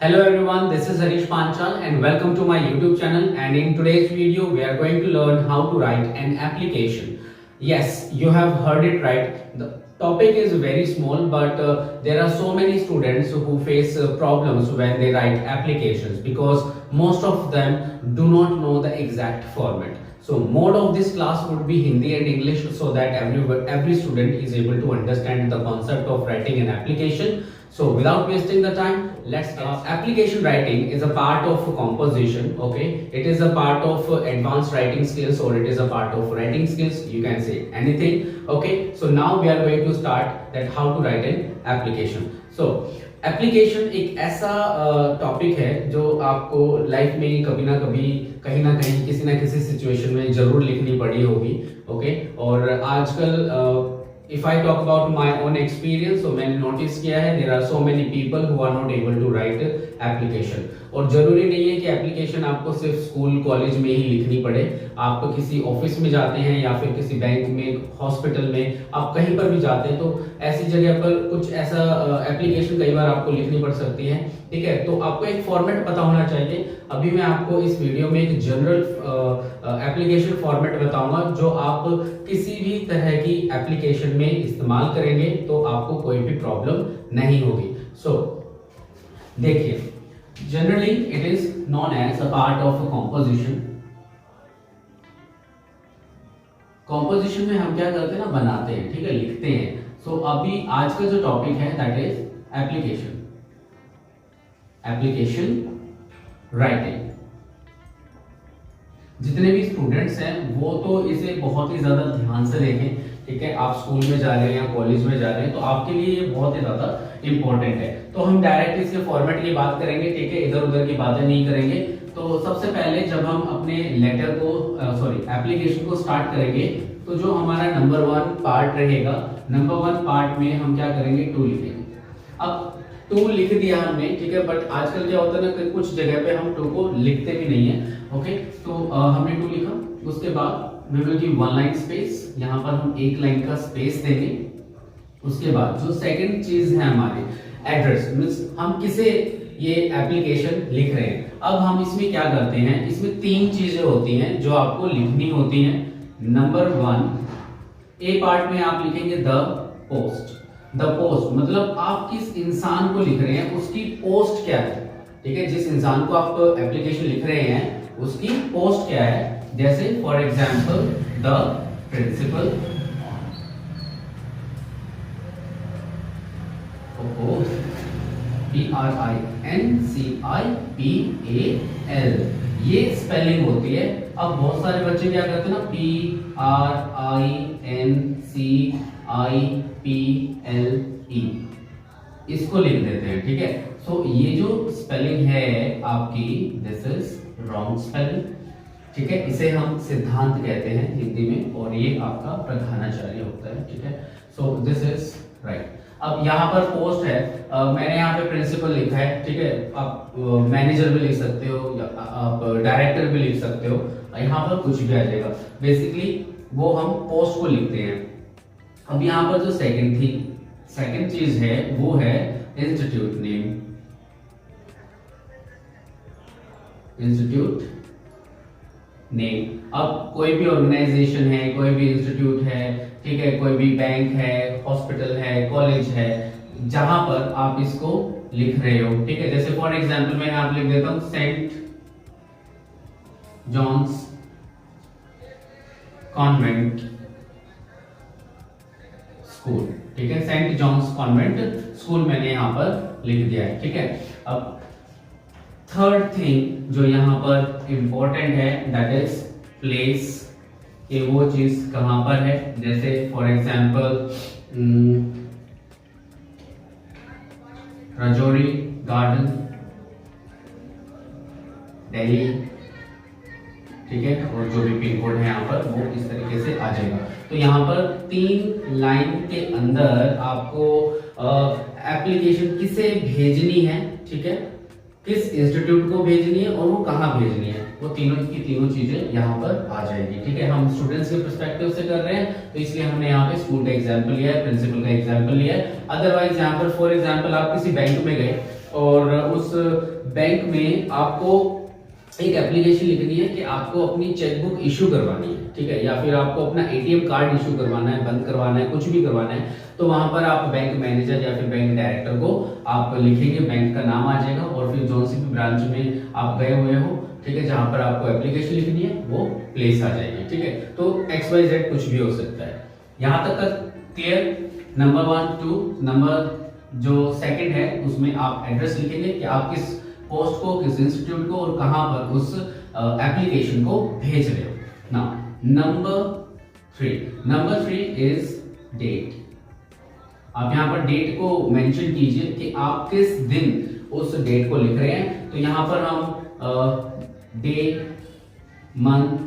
Hello everyone, this is Harish Panchal and welcome to my YouTube channel, and in today's video we are going to learn how to write an application. Yes, you have heard it right. The topic is very small, but there are so many students who face problems when they write applications because most of them do not know the exact format. So mode of this class would be Hindi and English so that every student is able to understand the concept of writing an application. So without wasting the time, let's application writing is a part of composition. Okay, it is a part of advanced writing skills, or it is a part of writing skills. You can say anything. Okay, so now we are going to start that how to write an application. So application एक ऐसा topic है जो आपको life में कभी ना कहीं किसी ना किसी सिचुएशन में जरूर लिखनी पड़ी होगी. ओके, और आजकल if I talk about my own experience, so मैंने नोटिस किया है there are so many people who are not able to write application. और जरूरी नहीं है कि एप्लीकेशन आपको सिर्फ स्कूल कॉलेज में ही लिखनी पड़े. आप किसी ऑफिस में जाते हैं या फिर किसी बैंक में, हॉस्पिटल में, आप कहीं पर भी जाते हैं तो ऐसी जगह पर कुछ ऐसा एप्लीकेशन कई बार आपको लिखनी पड़ सकती है. ठीक है, तो आपको एक फॉर्मेट पता होना चाहिए. अभी मैं आपको इस वीडियो में एक जनरल एप्लीकेशन फॉर्मेट बताऊंगा जो आप किसी भी तरह की एप्लीकेशन में इस्तेमाल करेंगे तो आपको कोई भी प्रॉब्लम नहीं होगी. सो देखिए, generally it is known as a part of composition. Composition में हम क्या करते हैं ना, बनाते हैं. ठीक है, लिखते हैं. सो अभी आज का जो टॉपिक है दैट इज एप्लीकेशन राइटिंग. जितने भी स्टूडेंट्स हैं वो तो इसे बहुत ही ज्यादा ध्यान से देखें. ठीक है, आप स्कूल में जा रहे हैं या कॉलेज में जा रहे हैं तो आपके लिए ये बहुत ही ज्यादा इंपॉर्टेंट है. तो हम डायरेक्ट इसके फॉर्मेट की बात करेंगे. ठीक है, इधर उधर की बातें नहीं करेंगे. तो सबसे पहले जब हम अपने लेटर को एप्लीकेशन को स्टार्ट करेंगे तो जो हमारा नंबर 1 पार्ट रहेगा, नंबर 1 पार्ट में हम क्या करेंगे, टू लिखेंगे. अब टू लिख दिया हमने. ठीक है, बट आजकल क्या होता है ना, कुछ जगह पे हम टू को लिखते भी नहीं है. ओके, तो हमने टू लिखा. उसके बाद we will give one line space. यहाँ पर हम एक लाइन का स्पेस देंगे. उसके बाद जो सेकंड चीज है हमारी एड्रेस, मींस हम किसे ये एप्लीकेशन लिख रहे हैं. अब हम इसमें क्या करते हैं, इसमें 3 चीजें होती हैं जो आपको लिखनी होती हैं. नंबर 1 ए पार्ट में आप लिखेंगे द पोस्ट. द पोस्ट मतलब आप किस इंसान को लिख रहे हैं, उसकी पोस्ट क्या है. ठीक है, जिस इंसान को आप एप्लीकेशन लिख रहे हैं उसकी पोस्ट क्या है. जैसे for example the principal, PRINCIPAL, ये स्पेलिंग होती है. अब बहुत सारे बच्चे क्या करते हैं ना, PRINCIPLE इसको लिख देते हैं. ठीक है, सो ये जो स्पेलिंग है आपकी, दिस इज रॉन्ग स्पेलिंग. ठीक है, इसे हम सिद्धांत कहते हैं हिंदी में, और ये आपका प्रधानाचार्य होता है. ठीक है, सो दिस इज राइट. अब यहाँ पर पोस्ट है, मैंने यहाँ पे प्रिंसिपल लिखा है. ठीक है, आप मैनेजर भी लिख सकते हो या आप डायरेक्टर भी लिख सकते हो. यहाँ पर कुछ भी आ जाएगा. बेसिकली वो हम पोस्ट को लिखते हैं. अब यहाँ पर जो सेकंड चीज है वो है इंस्टीट्यूट नेम. Institute name. अब कोई भी ऑर्गेनाइजेशन है, कोई भी इंस्टीट्यूट है, ठीक है, कोई भी बैंक है, हॉस्पिटल है, कॉलेज है, जहां पर आप इसको लिख रहे हो. ठीक है, जैसे फॉर एग्जांपल मैं यहाँ लिख देता हूं सेंट जॉन्स कॉन्वेंट स्कूल. ठीक है, सेंट जॉन्स कॉन्वेंट स्कूल मैंने यहाँ पर लिख दिया है. ठीक है, अब थर्ड थिंग जो यहाँ पर इंपॉर्टेंट है दैट इज प्लेस, कि वो चीज कहां पर है. जैसे for example Rajouri garden, Delhi. ठीक है, और जो भी पिन कोड है यहाँ पर वो इस तरीके से आ जाएगा. तो यहाँ पर 3 लाइन के अंदर आपको एप्लीकेशन किसे भेजनी है, ठीक है, किस इंस्टीट्यूट को भेजनी है और वो कहाँ भेजनी है, वो तीनों की तीनों चीजें यहाँ पर आ जाएगी. ठीक है, हम स्टूडेंट्स के पर्सपेक्टिव से कर रहे हैं तो इसलिए हमने यहाँ पे स्कूल का एग्जांपल लिया है, प्रिंसिपल का एग्जांपल लिया है. अदरवाइज यहाँ पर फॉर एग्जांपल आप किसी बैंक में गए और उस बैंक में आपको एक एप्लीकेशन लिखनी है कि आपको अपनी चेकबुक इशू करवानी है, ठीक है, या फिर आपको अपना एटीएम कार्ड इशू करवाना है, बंद करवाना है, कुछ भी करवाना है, तो वहां पर आप बैंक मैनेजर या फिर बैंक डायरेक्टर को आप लिखेंगे, बैंक का नाम आ जाएगा और फिर जो सी भी ब्रांच में आप गए हुए हो, ठीक है, जहां पर आपको एप्लीकेशन लिखनी है वो प्लेस आ जाएगी, ठीक है। तो XYZ कुछ भी हो सकता है। यहां तक का क्लियर? नंबर 1 2 नंबर जो सेकंड है उसमें आप एड्रेस लिखेंगे कि आप किस पोस्ट को, किस इंस्टीट्यूट को और कहां पर उस एप्लीकेशन को भेज रहे हो। Now number 3 is date. आप यहां पर डेट को मेंशन कीजिए कि आप किस दिन उस डेट को लिख रहे हैं। तो यहां पर हम डे, मंथ,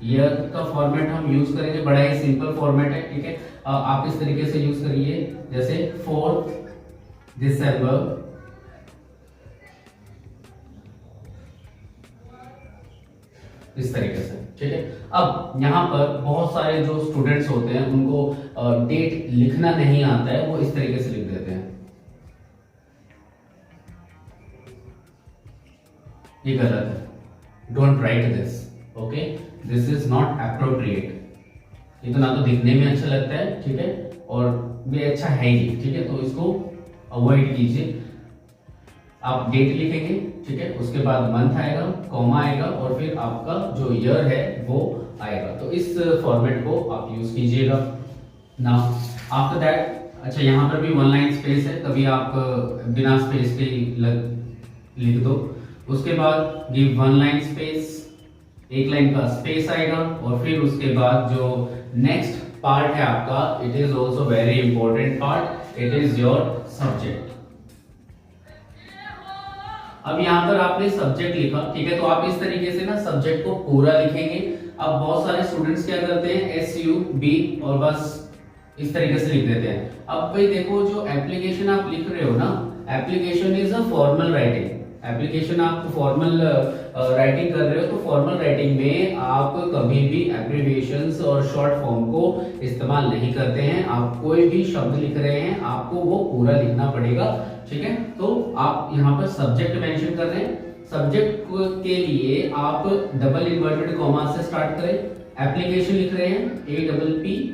ईयर का फॉर्मेट हम यूज करेंगे, बड़ा ही सिंपल फॉर्मेट है, ठीक है। आप इस तरीके से यूज करिए जैसे 4 दिसंबर इस तरीके से, ठीक है। अब यहाँ पर बहुत सारे जो स्टूडेंट्स होते हैं उनको डेट लिखना नहीं आता है, वो इस तरीके से लिख देते हैं, ये गलत है। Don't write this, okay, this is not appropriate. ये तो ना तो दिखने में अच्छा लगता है, ठीक है, और ये अच्छा है ही, ठीक है, तो इसको अवॉइड कीजिए। आप डेट लिखेंगे, ठीक है, उसके बाद मंथ आएगा, कॉमा आएगा और फिर आपका जो ईयर है वो आएगा। तो इस फॉर्मेट को आप यूज कीजिएगा। नाउ आफ्टर दैट, अच्छा यहाँ पर भी 1 लाइन स्पेस है, कभी आप बिना स्पेस के लिख दो। उसके बाद गिव 1 लाइन स्पेस, 1 लाइन का स्पेस आएगा और फिर उसके बाद जो नेक्स्ट पार्ट है आपका, it is also very important part, it is your subject. अब यहाँ पर आपने सब्जेक्ट लिखा, ठीक है, तो आप इस तरीके से ना सब्जेक्ट को पूरा लिखेंगे। अब बहुत सारे स्टूडेंट्स क्या करते हैं, SUB और बस इस तरीके से लिख देते हैं। अब भाई देखो, जो एप्लीकेशन आप लिख रहे हो ना, application is a formal writing. Application आप फॉर्मल राइटिंग कर रहे हो, तो फॉर्मल राइटिंग में आप कभी भी एब्रिविएशंस और शॉर्ट फॉर्म को इस्तेमाल नहीं करते हैं। आप कोई भी शब्द लिख रहे हैं, आपको वो पूरा लिखना पड़ेगा, ठीक है। तो आप यहाँ पर सब्जेक्ट मेंशन कर रहे हैं, सब्जेक्ट के लिए आप डबल इन्वर्टेड कॉमा से स्टार्ट करें। एप्लीकेशन लिख रहे हैं, APPLICATION,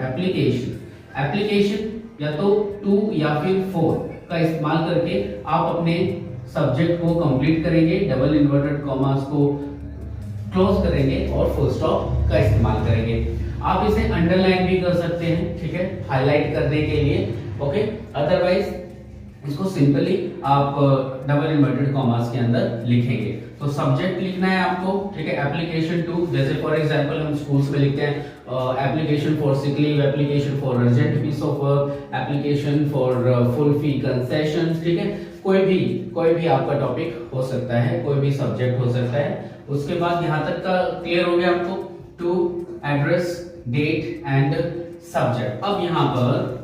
एप्लीकेशन। एप्लीकेशन या तो 2 या फिर 4 का इस्तेमाल करके आप अपने सब्जेक्ट को कंप्लीट करेंगे, डबल इन्वर्टेड कॉमास को क्लोज करेंगे और फुल स्टॉप का इस्तेमाल करेंगे। आप इसे अंडरलाइन भी कर सकते हैं, ठीक है, हाईलाइट करने के लिए, ओके। अदरवाइज इसको सिंपली आप डबल इन्वर्टेड कॉमास के अंदर लिखेंगे। तो सब्जेक्ट लिखना है आपको, ठीक है, एप्लीकेशन 2, जैसे फॉर एग्जांपल हम स्कूल्स में लिखते हैं application for sick leave, application for urgent piece of work, application for full fee concession, ठीक है, कोई भी आपका टॉपिक हो सकता है, कोई भी सब्जेक्ट हो सकता है। उसके बाद यहाँ तक का क्लियर हो गया आपको, to address, date and subject. अब यहाँ पर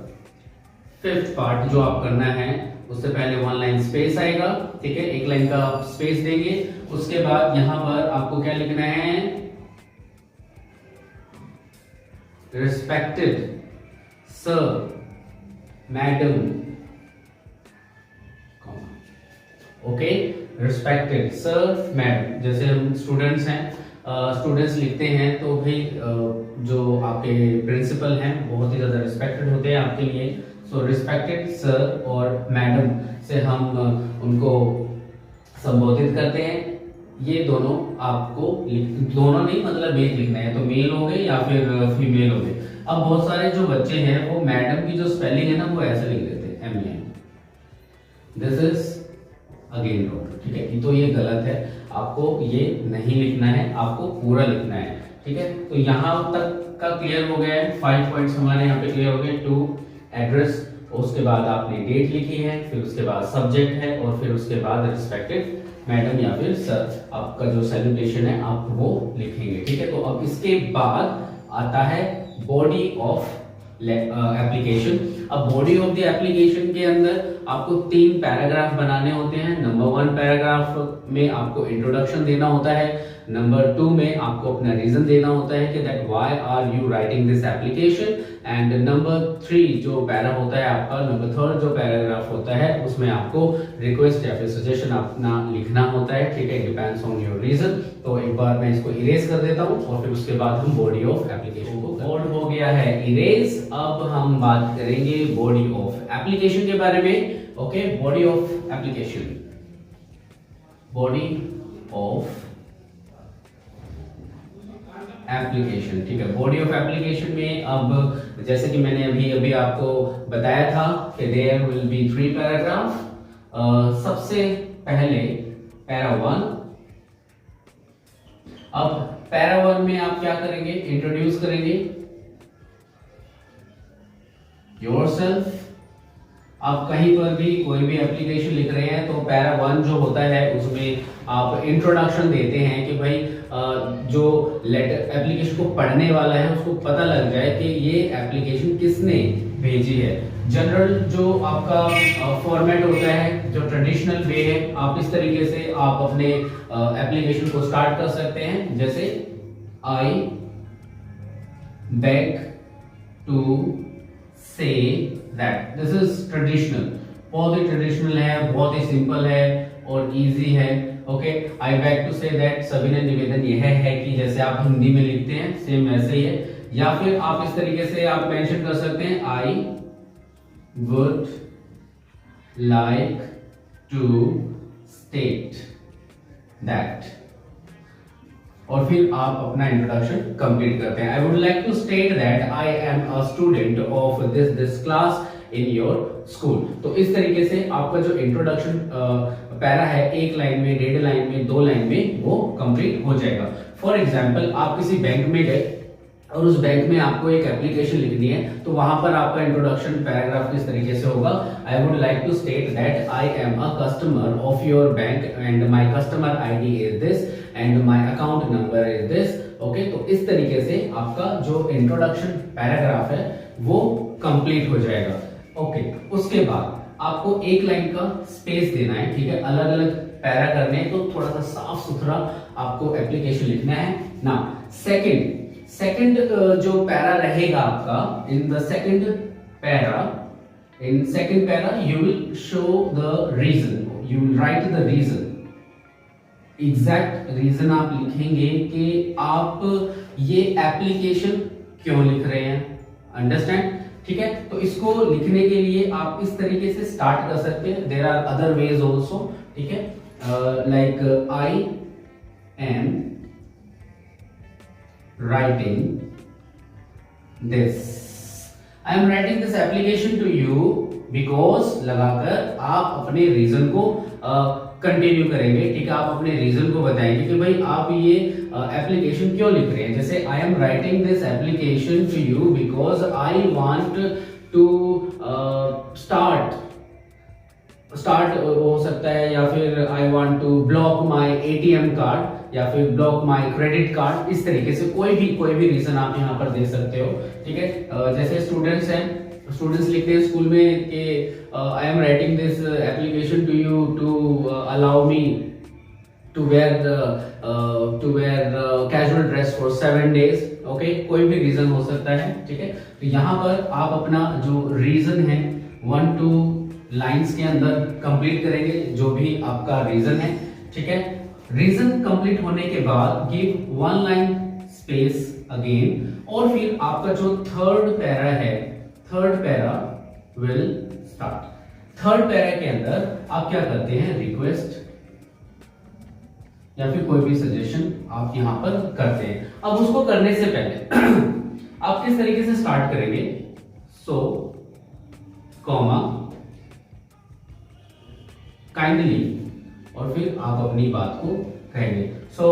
5th पार्ट जो आप करना है, उससे पहले 1 लाइन स्पेस आएगा, ठीक है, 1 लाइन का स्पेस देंगे। उसके बाद यहां पर आपको क्या लिखना है, respected sir, madam, okay, respected sir, madam. जैसे हम स्टूडेंट्स हैं, स्टूडेंट्स लिखते हैं तो भाई जो आपके प्रिंसिपल हैं बहुत ही ज्यादा रिस्पेक्टेड होते हैं आपके लिए। सो रिस्पेक्टेड सर और मैडम से हम उनको संबोधित करते हैं। ये दोनों आपको दोनों नहीं, मतलब एक लिखना है, तो मेल हो गए या फिर फीमेल हो गए। अब बहुत सारे जो बच्चे हैं वो मैडम की जो स्पेलिंग है ना वो ऐसे लिख देते हैं, MEM। This is again wrong, ठीक है, तो ये गलत है, आपको ये नहीं लिखना है, आपको पूरा लिखना है, ठीक है। तो यहाँ तक का क्लियर हो गया है, 5 पॉइंट्स हमारे यहाँ पे क्लियर हो गए। 2 एड्रेस, उसके बाद आपने डेट लिखी है, फिर उसके बाद सब्जेक्ट है और फिर उसके बाद रिस्पेक्टेड मैडम या फिर सर, आपका जो सैल्यूटेशन है आप वो लिखेंगे, ठीक है। तो अब इसके बाद आता है बॉडी ऑफ एप्लीकेशन। अब बॉडी ऑफ द एप्लीकेशन के अंदर आपको 3 पैराग्राफ बनाने होते हैं। नंबर 1 पैराग्राफ में आपको इंट्रोडक्शन देना होता है, नंबर 2 में आपको अपना रीजन देना होता है कि that why are you writing this application, and number 3 जो पैरा होता है आपका, नंबर 3 जो पैराग्राफ होता है उसमें आपको रिक्वेस्ट या फिर सजेशन अपना लिखना होता है, ठीक है, डिपेंड्स ऑन योर रीजन। तो एक बार मैं इसको इरेज कर देता हूँ और फिर उसके बाद हम बॉडी ऑफ एप्लीकेशन को, बोर्ड हो गया है इरेज। अब हम बात करेंगे बॉडी ऑफ एप्लीकेशन के बारे में। Okay, body of application, body of application, ठीक है। बॉडी ऑफ एप्लीकेशन में अब जैसे कि मैंने अभी आपको बताया था कि देयर विल बी 3 पैराग्राफ। सबसे पहले पैरा 1। अब पैरा 1 में आप क्या करेंगे, इंट्रोड्यूस करेंगे योरसेल्फ। आप कहीं पर भी कोई भी एप्लीकेशन लिख रहे हैं तो पैरा 1 जो होता है उसमें आप इंट्रोडक्शन देते हैं कि भाई जो लेटर एप्लीकेशन को पढ़ने वाला है उसको पता लग जाए कि ये एप्लीकेशन किसने भेजी है। जनरल जो आपका फॉर्मेट होता है, जो ट्रेडिशनल वे है, आप इस तरीके से आप अपने एप्लीकेशन को स्टार्ट कर सकते हैं, जैसे I beg to say that. This is traditional, बहुत ही ट्रेडिशनल है, बहुत ही सिंपल है और इजी है। Okay, I beg to say that, सविनय निवेदन यह है कि, जैसे आप हिंदी में लिखते हैं सेम वैसे ही है। या फिर आप इस तरीके से आप मेंशन कर सकते हैं, I would like to state that, और फिर आप अपना इंट्रोडक्शन कंप्लीट करते हैं। I would like to state that I am a student of this class in your school. तो इस तरीके से आपका जो इंट्रोडक्शन पैरा है, 1 लाइन में, 1.5 लाइन में, 2 लाइन में वो कंप्लीट हो जाएगा। फॉर एग्जांपल, आप किसी बैंक में गए और उस बैंक में आपको एक एप्लीकेशन लिखनी है, तो वहां पर आपका इंट्रोडक्शन पैराग्राफ किस तरीके से होगा, I would like to state that I am a customer of your bank and my customer ID is this and my account number is this. Okay, तो इस तरीके से आपका जो इंट्रोडक्शन पैराग्राफ है वो कंप्लीट हो जाएगा। ओके, उसके बाद आपको 1 लाइन का स्पेस देना है, ठीक है। अलग अलग पैरा करने हैं तो थोड़ा सा साफ सुथरा आपको एप्लीकेशन लिखना है ना। सेकंड जो पैरा रहेगा आपका, in the second para you will show the reason, you will write the reason, exact reason आप लिखेंगे कि आप ये एप्लीकेशन क्यों लिख रहे हैं, अंडरस्टैंड, ठीक है। तो इसको लिखने के लिए आप इस तरीके से स्टार्ट कर सकते हैं। There are other ways also, ठीक है, like I am writing this application to you because लगाकर आप अपने रीजन को कंटिन्यू करेंगे, ठीक है। आप अपने रीजन को बताएंगे कि भाई आप ये एप्लीकेशन क्यों लिख रहे हैं। जैसे I am writing this application to you because I want to start हो सकता है, या फिर I want to block my ATM card, या फिर ब्लॉक माय क्रेडिट कार्ड। इस तरीके से कोई भी रीजन आप यहाँ पर दे सकते हो, ठीक है। जैसे स्टूडेंट्स लिखते हैं स्कूल में कि I am writing this application to you to allow me to wear casual dress for 7 days। Okay, कोई भी रीजन हो सकता है, ठीक है। तो यहाँ पर आप अपना जो रीजन है 1-2 लाइंस के अंदर कंप्लीट करेंगे, जो भी आपका रीजन है, ठीक है। रीजन कंप्लीट होने के बाद गिव 1 लाइन स्पेस अगेन, और फिर आपका जो third para will start. Third para के अंदर आप क्या करते हैं, रिक्वेस्ट या फिर कोई भी सजेशन आप यहां पर करते हैं। अब उसको करने से पहले आप किस तरीके से स्टार्ट करेंगे, सो कॉमा काइंडली, और फिर आप अपनी बात को कहेंगे। सो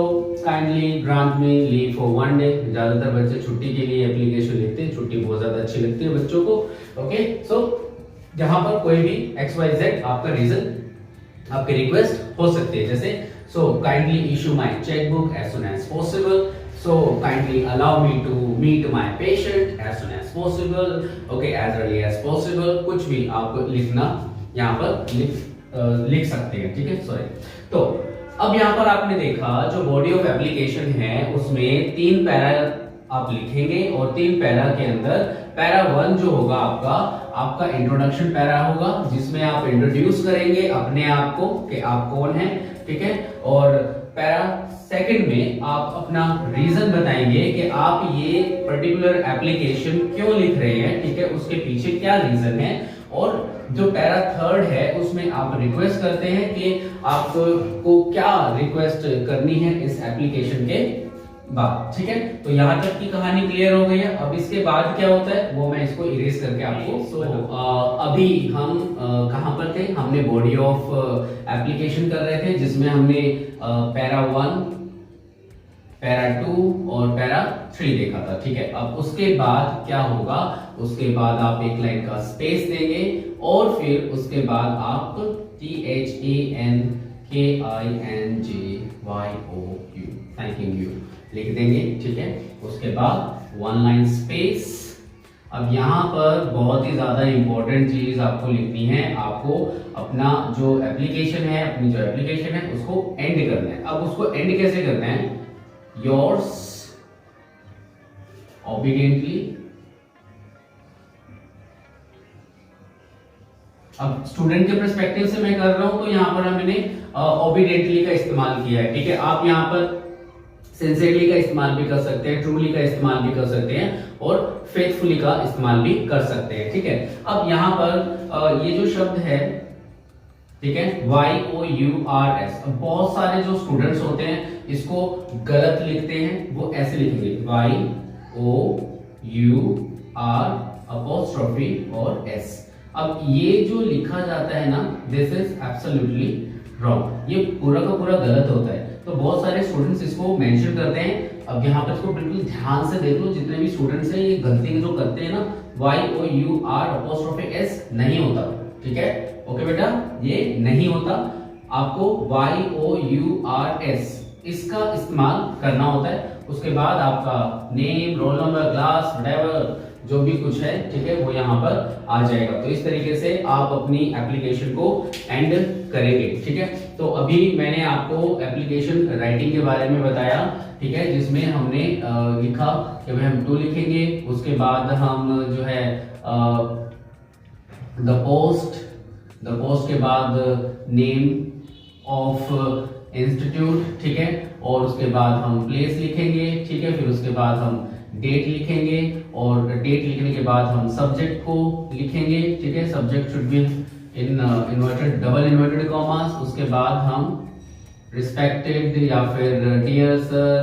काइंडली ग्रांट में लीव फॉर 1 day। ज्यादातर बच्चे छुट्टी के लिए एप्लीकेशन लिखते हैं, छुट्टी बहुत ज्यादा अच्छी लगती है बच्चों को। ओके, सो जहां पर कोई भी XYZ आपका रीजन, आपकी रिक्वेस्ट हो सकती है, जैसे so kindly issue my chequebook as soon as possible, so kindly allow me to meet my patient as soon as possible, okay, as early as possible. कुछ भी आप लिखना यहाँ पर लिख सकते हैं, ठीक है। सॉरी, तो अब यहाँ पर आपने देखा जो बॉडी ऑफ एप्लीकेशन है उसमें 3 पैरा आप लिखेंगे और 3 पैरा के अंदर पैरा 1 जो होगा आपका इंट्रोडक्शन पैरा होगा, जिसमें आप इंट्रोड्यूस करेंगे अपने आप को कि आप कौन हैं, ठीक है। और पैरा सेकंड में आप अपना रीजन बताएंगे कि आप ये पर्टिकुलर एप्लीकेशन क्यों लिख रहे हैं, ठीक है, उसके पीछे क्या रीजन है। और जो पैरा थर्ड है उसमें आप रिक्वेस्ट करते हैं कि आपको क्या रिक्वेस्ट करनी है इस एप्लीकेशन के बाद, ठीक है। तो यहाँ तक की कहानी क्लियर हो गई है। अब इसके बाद क्या होता है वो मैं इसको इरेज करके आपको अभी हम कहाँ पर थे, हमने बॉडी ऑफ एप्लीकेशन कर रहे थे जिसमें हमने पैरा 1, पैरा 2 और पैरा 3 देखा था, ठीक है। अब उसके बाद क्या होगा, उसके बाद आप एक लाइन का स्पेस देंगे और फिर उसके बाद आप THANKINGYOU थैंकिंग यू लिख देंगे, ठीक है। उसके बाद 1 लाइन स्पेस। अब यहाँ पर बहुत ही ज्यादा इंपॉर्टेंट चीज आपको लिखनी है, आपको अपना जो एप्लीकेशन है उसको एंड करना है। अब उसको एंड कैसे करना है, योर्स obediently। अब स्टूडेंट के पर्सपेक्टिव से मैं कर रहा हूं तो यहां पर हमने obediently का इस्तेमाल किया है, ठीक है। आप यहां पर सिंसियरली का इस्तेमाल भी कर सकते हैं, ट्रूली का इस्तेमाल भी कर सकते हैं और फेथफुली का इस्तेमाल भी कर सकते हैं, ठीक है। अब यहां पर ये जो शब्द है, ठीक है, YOURS, अब बहुत सारे जो स्टूडेंट्स होते हैं इसको गलत लिखते हैं, वो ऐसे लिखेंगे YOUR अपॉस्ट्रोफी और S। अब ये जो लिखा जाता है ना, दिस इज एब्सोल्युटली रॉन्ग, ये पूरा का पूरा गलत होता है। तो बहुत सारे स्टूडेंट्स इसको मेंशन करते हैं। अब यहाँ पर इसको बिल्कुल ध्यान से देख लो, जितने भी स्टूडेंट्स हैं ये गलती जो करते हैं ना, YOUR अपॉस्ट्रोफी S नहीं होता, ठीक है। ओके बेटा, ये नहीं होता, आपको YOURS इसका इस्तेमाल करना होता है। उसके बाद आपका name, roll number, class, whatever जो भी कुछ है, ठीक है, वो यहाँ पर आ जाएगा। तो इस तरीके से आप अपनी एप्लीकेशन को एंड करेंगे, ठीक है। तो अभी मैंने आपको एप्लीकेशन राइटिंग के बारे में बताया, ठीक है, जिसमें हमने लिखा कि भाई हम टू लिखेंगे, उसके बाद हम जो है द पोस्ट के बाद नेम ऑफ इंस्टीट्यूट, ठीक है, और उसके बाद हम प्लेस लिखेंगे, ठीक है, फिर उसके बाद हम डेट लिखेंगे और डेट लिखने के बाद हम सब्जेक्ट को लिखेंगे, ठीक है। Subject should be in inverted double inverted commas. उसके बाद हम रिस्पेक्टेड या फिर डियर सर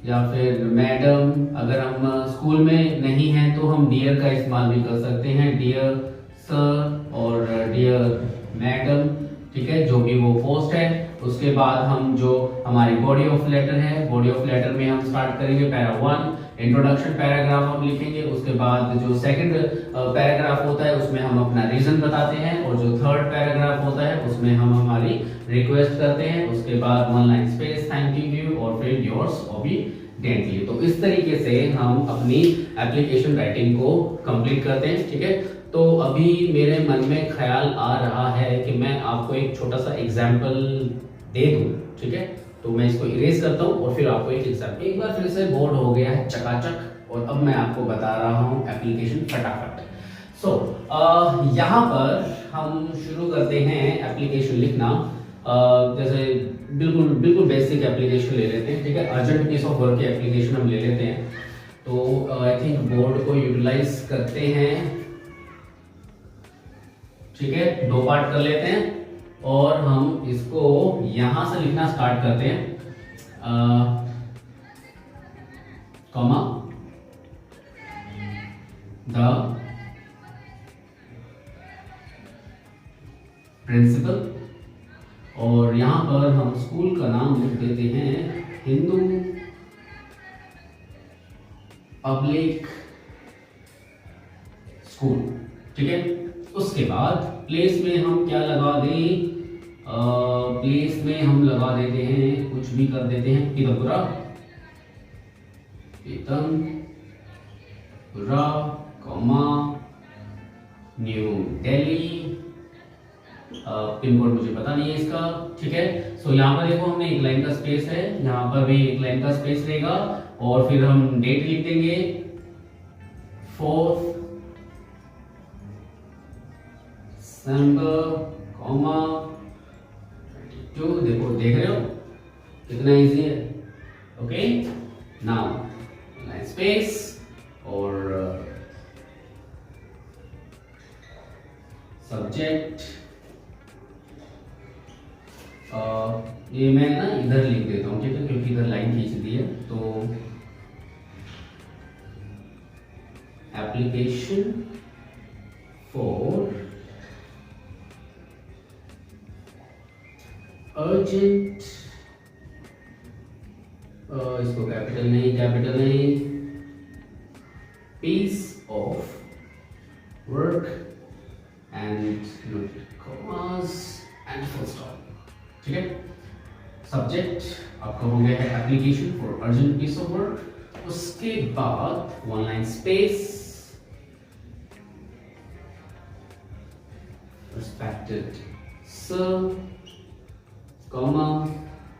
या फिर मैडम, अगर हम स्कूल में नहीं हैं तो हम डियर का इस्तेमाल भी कर सकते हैं, डियर सर और डियर मैडम, ठीक है, जो भी वो पोस्ट है। उसके बाद हम जो हमारी बॉडी ऑफ लेटर है, बॉडी ऑफ लेटर में हम स्टार्ट करेंगे पैरा 1, इंट्रोडक्शन पैराग्राफ हम लिखेंगे। उसके बाद जो सेकंड पैराग्राफ होता है उसमें हम अपना रीजन बताते हैं और जो थर्ड पैराग्राफ होता है उसमें हम हमारी रिक्वेस्ट करते हैं। उसके बाद 1 लाइन स्पेस, थैंकिंग यू और फिर योर्स ओबीडिएंटली। तो इस तरीके से हम अपनी एप्लीकेशन राइटिंग को कंप्लीट करते हैं, ठीक है। तो अभी मेरे मन में ख्याल आ रहा है कि मैं आपको एक छोटा सा एग्जाम्पल दे दूं, ठीक है। तो मैं इसको इरेज करता हूं और फिर आपको एक एग्जाम्पल, एक बार फिर से बोर्ड हो गया है चकाचक और अब मैं आपको बता रहा हूं एप्लीकेशन फटाफट। सो यहाँ पर हम शुरू करते हैं एप्लीकेशन लिखना। जैसे बिल्कुल बेसिक एप्लीकेशन ले लेते हैं, ठीक है, अर्जेंट पीस ऑफ वर्क की एप्लीकेशन हम ले लेते हैं। तो आई थिंक बोर्ड को यूटिलाइज करते हैं, ठीक है, 2 पार्ट कर लेते हैं और हम इसको यहां से लिखना स्टार्ट करते हैं, कॉमा द प्रिंसिपल और यहां पर हम स्कूल का नाम लिख देते हैं हिंदू पब्लिक स्कूल, ठीक है। उसके बाद प्लेस में हम क्या लगा दें, प्लेस में हम लगा देते हैं, कुछ भी कर देते हैं, Pitampura, comma new Delhi, pin code मुझे पता नहीं है इसका, ठीक है। सो यहाँ पर देखो हमने एक लाइन का स्पेस है, यहाँ पर भी एक लाइन का स्पेस रहेगा और फिर हम डेट लिख देंगे 4 December, 22। देखो, देख रहे हो कितना इजी है। ओके, नाउ लाइन स्पेस और सब्जेक्ट, ये मैं ना इधर लिख देता हूँ, ठीक है, क्योंकि इधर लाइन खींच दी है। तो एप्लीकेशन फॉर अर्जेंट, इसको कैपिटल नहीं, piece of work and commas and full stop, ठीक है। सब्जेक्ट आपका हो गया है application for urgent piece of work. उसके बाद one line space, respected sir, comma,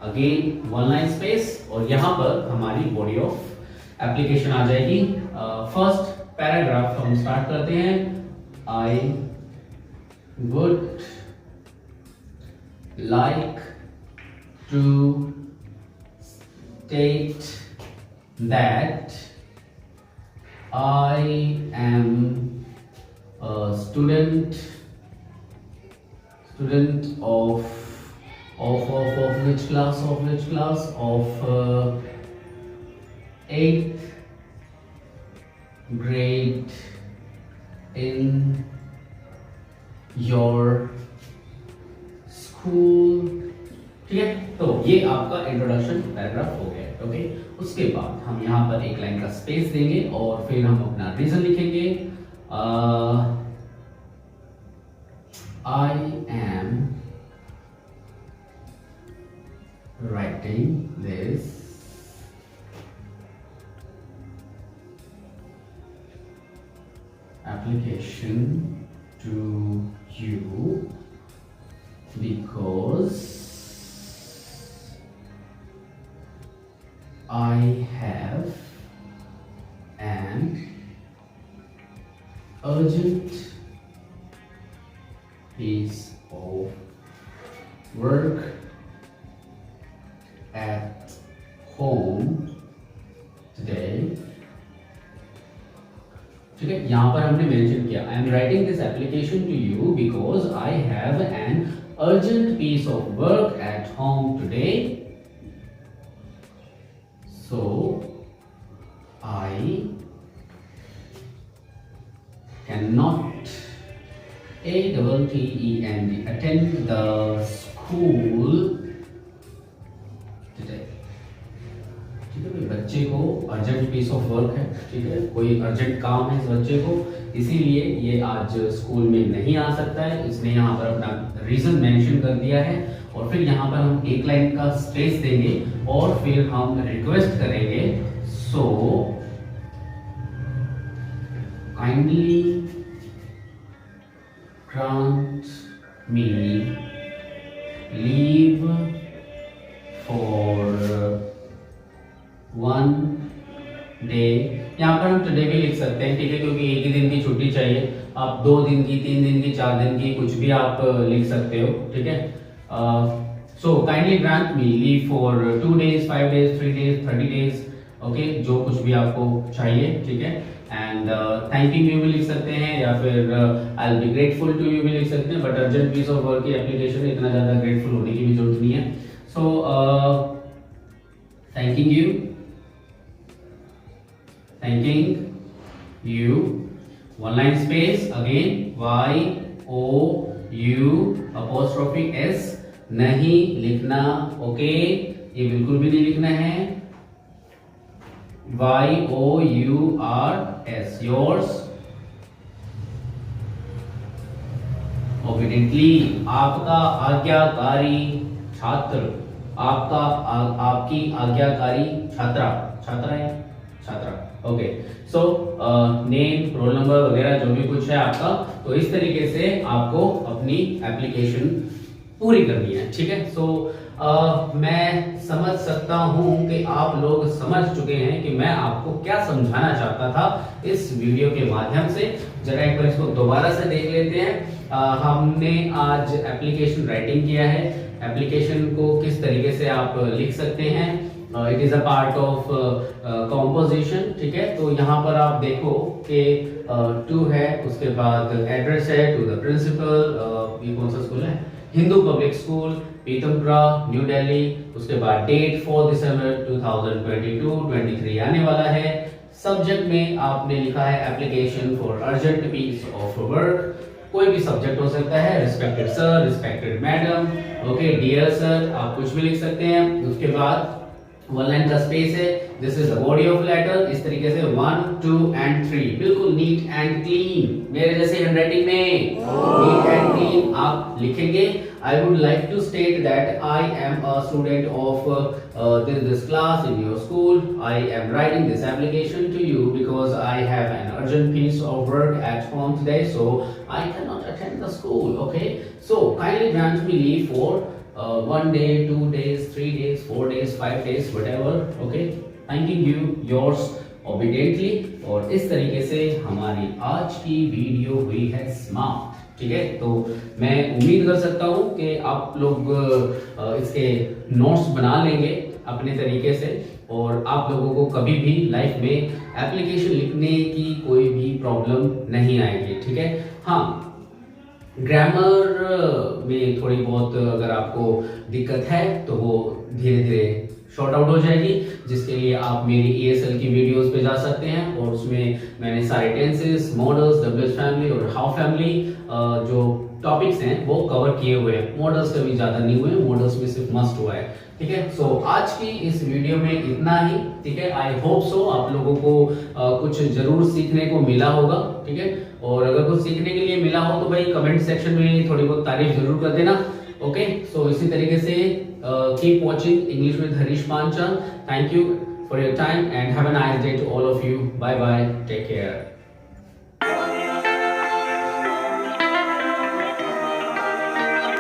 again one line space और यहां पर हमारी बॉडी ऑफ एप्लीकेशन आ जाएगी। फर्स्ट पैराग्राफ हम स्टार्ट करते हैं। I would like to state that I am a student of which class, of 8th grade in your school, ठीक है। तो ये आपका इंट्रोडक्शन पैराग्राफ हो गया, ओके। उसके बाद हम यहाँ पर एक लाइन का स्पेस देंगे और फिर हम अपना रीजन लिखेंगे। I am writing this application to you because I have an urgent piece of work at home today, ठीक है। यहां पर हमने मेंशन किया I am writing this application to you because I have an urgent piece of work at home today, so I can not ATTEND attend the school today, ठीक है। बच्चे को अर्जेंट पीस ऑफ वर्क है, ठीक है, कोई urgent काम है इस बच्चे को, इसीलिए ये आज स्कूल में नहीं आ सकता है। इसने यहाँ पर अपना रीजन मेंशन कर दिया है और फिर यहाँ पर हम एक लाइन का स्पेस देंगे और फिर हम रिक्वेस्ट करेंगे, so kindly grant me leave for 1 day। यहाँ पर हम टुडे भी लिख सकते हैं, ठीक है, क्योंकि एक ही दिन की छुट्टी चाहिए। आप 2 दिन की, 3 दिन की, 4 दिन की, कुछ भी आप लिख सकते हो, ठीक है। So kindly grant me leave for 2 days, 5 days, 3 days, 30 days, okay, जो कुछ भी आपको चाहिए, ठीक है। एंड थैंकिंग यू भी लिख सकते हैं या फिर I will be grateful to you भी लिख सकते हैं, but urgent piece of work की एप्लीकेशन में इतना ज्यादा ग्रेटफुल होने की भी जरूरत नहीं है। So thanking you, one line space, again YOU', नहीं लिखना, ओके, ये बिल्कुल भी नहीं लिखना है। YOURS, yours, obediently, आपका आज्ञाकारी छात्र, आपकी आज्ञाकारी छात्रा है, okay. So name, roll number वगैरह जो भी कुछ है आपका, तो इस तरीके से आपको अपनी एप्लीकेशन पूरी करनी है, ठीक है। सो मैं समझ सकता हूं कि आप लोग समझ चुके हैं कि मैं आपको क्या समझाना चाहता था इस वीडियो के माध्यम से। जरा एक बार इसको दोबारा से देख लेते हैं। हमने आज एप्लीकेशन राइटिंग किया है। एप्लीकेशन को किस तरीके से आप लिख सकते हैं, it is a part of composition, ठीक है। तो यहाँ पर आप देखो कि टू है, उसके बाद एड्रेस है टू द प्रिंसिपल, ये कौन सा स्कूल है, Hindu public school Pitampura new Delhi. उसके बाद डेट 4 दिसंबर 2022-23 आने वाला है। सब्जेक्ट में आपने लिखा है application for urgent piece of work, कोई भी सब्जेक्ट हो सकता है, respected sir, respected madam, okay, dear sir, आप कुछ भी लिख सकते हैं। उसके बाद 1 लाइन का स्पेस है, this is the body of letter, इस तरीके से 1, 2 एंड 3 बिल्कुल नीट एंड क्लीन, मेरे जैसे हैंडराइटिंग में नीट एंड क्लीन आप लिखेंगे। I would like to state that I am a student of this class in your school. I am writing this application to you because I have an urgent piece of work at home today, so I cannot attend the school. Okay, so kindly grant me leave for 1 day, 2 days, 3 days, 4 days, 5 days, whatever. Okay, thanking you, yours obediently. और इस तरीके से हमारी आज की video हुई है समाप्त, ठीक है। तो मैं उम्मीद कर सकता हूं कि आप लोग इसके नोट्स बना लेंगे अपने तरीके से, और आप लोगों को कभी भी लाइफ में एप्लीकेशन लिखने की कोई भी प्रॉब्लम नहीं आएगी, ठीक है। हाँ, ग्रामर में थोड़ी बहुत अगर आपको दिक्कत है तो वो धीरे धीरे शॉर्ट आउट हो जाएगी, जिसके लिए आप मेरी ESL की वीडियोस पे जा सकते हैं, और उसमें मैंने सारे टेंसेस, मॉडल्स, WH फैमिली और हाउ फैमिली जो टॉपिक्स हैं वो कवर किए हुए हैं। मॉडल्स कभी ज्यादा नहीं हुए, मॉडल्स में सिर्फ मस्ट हुआ है, ठीक है। सो आज की इस वीडियो में इतना ही, ठीक है। आई होप सो आप लोगों को कुछ जरूर सीखने को मिला होगा, ठीक है। और अगर कुछ सीखने के लिए मिला हो तो भाई कमेंट सेक्शन में थोड़ी बहुत तारीफ जरूर कर देना, ओके। सो इसी तरीके से keep watching English with Harish Panchal. Thank you for your time and have a nice day to all of you. Bye bye. Take care.